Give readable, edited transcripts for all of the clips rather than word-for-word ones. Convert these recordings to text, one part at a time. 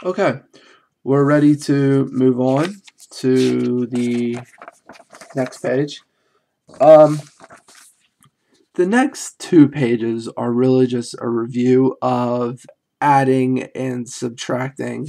Okay, we're ready to move on to the next page. Um, the next two pages are really just a review of adding and subtracting.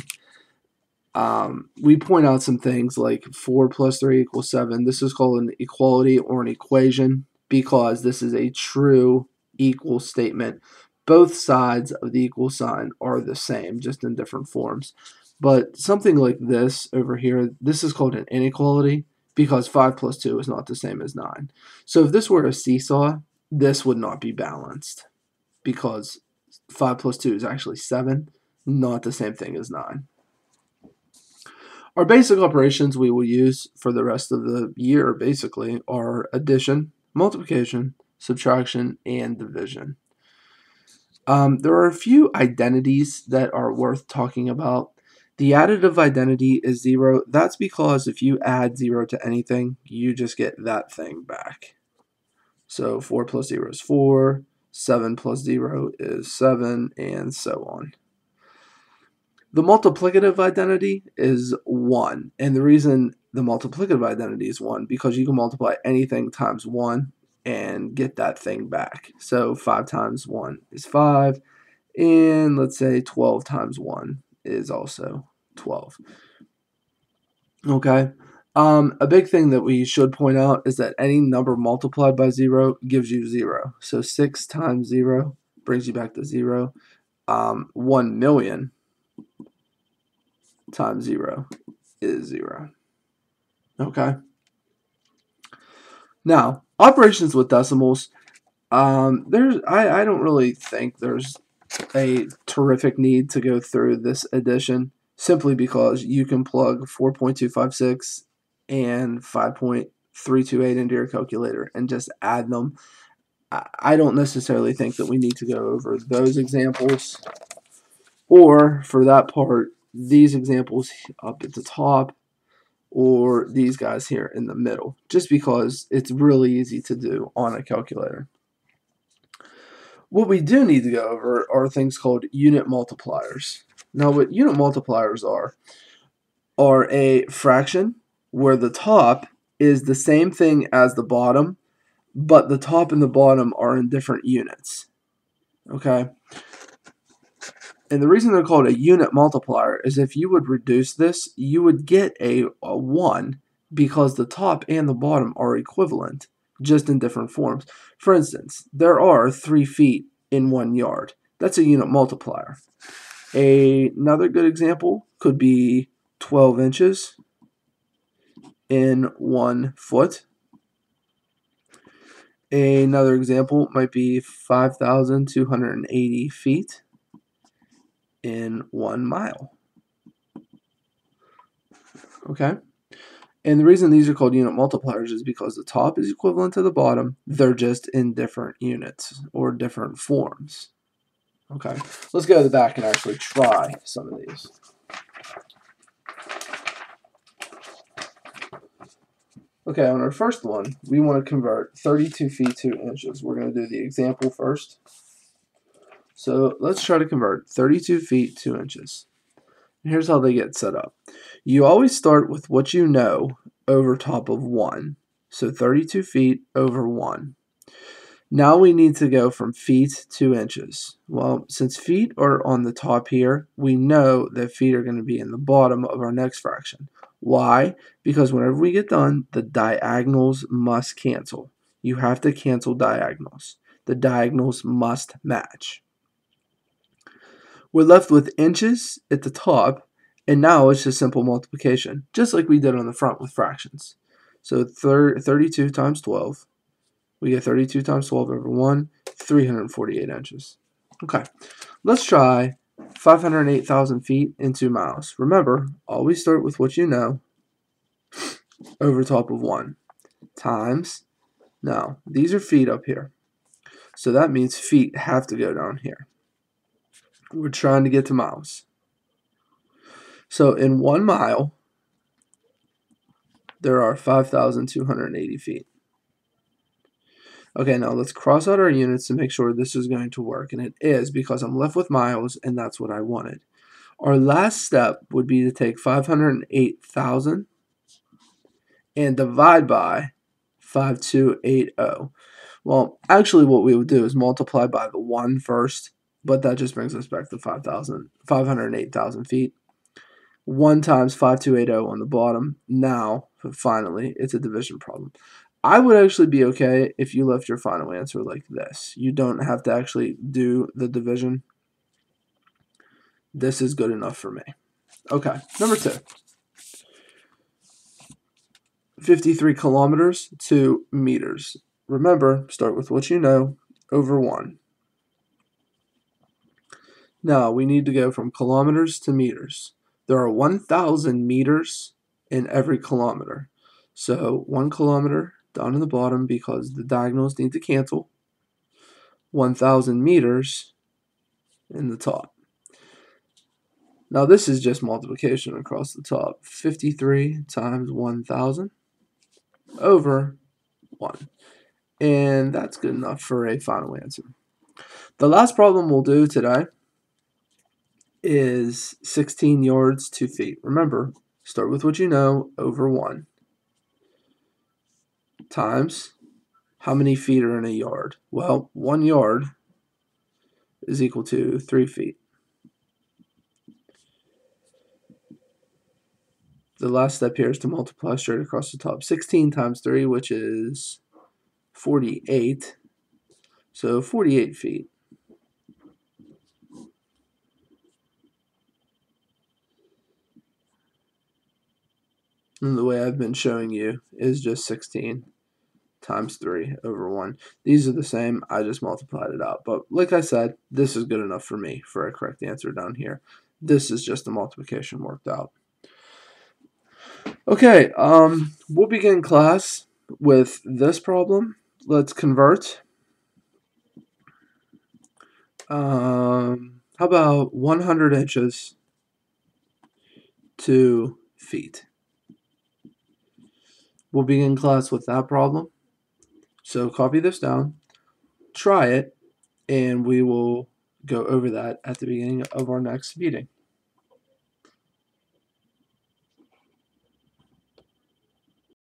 We point out some things like 4 plus 3 equals 7. This is called an equality or an equation because this is a true equal statement. Both sides of the equal sign are the same, just in different forms. But something like this over here, this is called an inequality because 5 plus 2 is not the same as 9. So if this were a seesaw, this would not be balanced because 5 plus 2 is actually 7, not the same thing as 9. Our basic operations we will use for the rest of the year basically are addition, multiplication, subtraction, and division. There are a few identities that are worth talking about. The additive identity is 0. That's because if you add 0 to anything, you just get that thing back. So 4 plus 0 is 4, 7 plus 0 is 7, and so on. The multiplicative identity is 1, and the reason the multiplicative identity is 1 because you can multiply anything times 1 and get that thing back. So 5 times 1 is 5, and let's say 12 times 1 is also 12. Okay. A big thing that we should point out is that any number multiplied by 0 gives you 0. So 6 times 0 brings you back to 0. 1 million times 0 is 0. Okay. Now, operations with decimals. I don't really think there's a terrific need to go through this addition simply because you can plug 4.256 and 5.328 into your calculator and just add them. I don't necessarily think that we need to go over those examples or, for that part, these examples up at the top or these guys here in the middle, just because it's really easy to do on a calculator. What we do need to go over are things called unit multipliers. Now, what unit multipliers are a fraction where the top is the same thing as the bottom, but the top and the bottom are in different units. Okay? And the reason they're called a unit multiplier is if you would reduce this, you would get a 1 because the top and the bottom are equivalent, just in different forms. For instance, there are 3 feet in 1 yard. That's a unit multiplier. Another good example could be 12 inches in 1 foot. Another example might be 5,280 feet in 1 mile. Okay? And the reason these are called unit multipliers is because the top is equivalent to the bottom. They're just in different units or different forms. Okay, let's go to the back and actually try some of these. Okay, on our first one, we want to convert 32 feet to inches. We're going to do the example first. So let's try to convert 32 feet to inches. Here's how they get set up. You always start with what you know over top of 1. So 32 feet over 1. Now we need to go from feet to inches. Well, since feet are on the top here, we know that feet are going to be in the bottom of our next fraction. Why? Because whenever we get done, the diagonals must cancel. You have to cancel diagonals. The diagonals must match. We're left with inches at the top, and now it's just simple multiplication, just like we did on the front with fractions. So 32 times 12, we get 32 times 12 over 1, 348 inches. Okay, let's try 508,000 feet in 2 miles. Remember, always start with what you know over top of 1 times. Now, these are feet up here, so that means feet have to go down here. We're trying to get to miles. So in 1 mile, there are 5,280 feet. Okay, now let's cross out our units to make sure this is going to work, and it is because I'm left with miles, and that's what I wanted. Our last step would be to take 508,000 and divide by 5280. Well, actually what we would do is multiply by the 1 first, but that just brings us back to 508,000 feet. 1 times 5280 on the bottom. Now, finally, it's a division problem. I would actually be okay if you left your final answer like this. You don't have to actually do the division. This is good enough for me. Okay, number 2. 53 kilometers to meters. Remember, start with what you know over 1. Now, we need to go from kilometers to meters. There are 1,000 meters in every kilometer. So 1 kilometer down in the bottom because the diagonals need to cancel. 1,000 meters in the top. Now this is just multiplication across the top. 53 times 1,000 over 1. And that's good enough for a final answer. The last problem we'll do today is 16 yards, 2 feet. Remember, start with what you know over 1 times how many feet are in a yard? Well, 1 yard is equal to 3 feet. The last step here is to multiply straight across the top. 16 times 3, which is 48. So 48 feet. And the way I've been showing you is just 16 times 3 over 1. These are the same. I just multiplied it out. But like I said, this is good enough for me for a correct answer down here. This is just the multiplication worked out. Okay, we'll begin class with this problem. Let's convert. How about 100 inches to feet? We'll begin class with that problem. So copy this down, try it, and we will go over that at the beginning of our next meeting.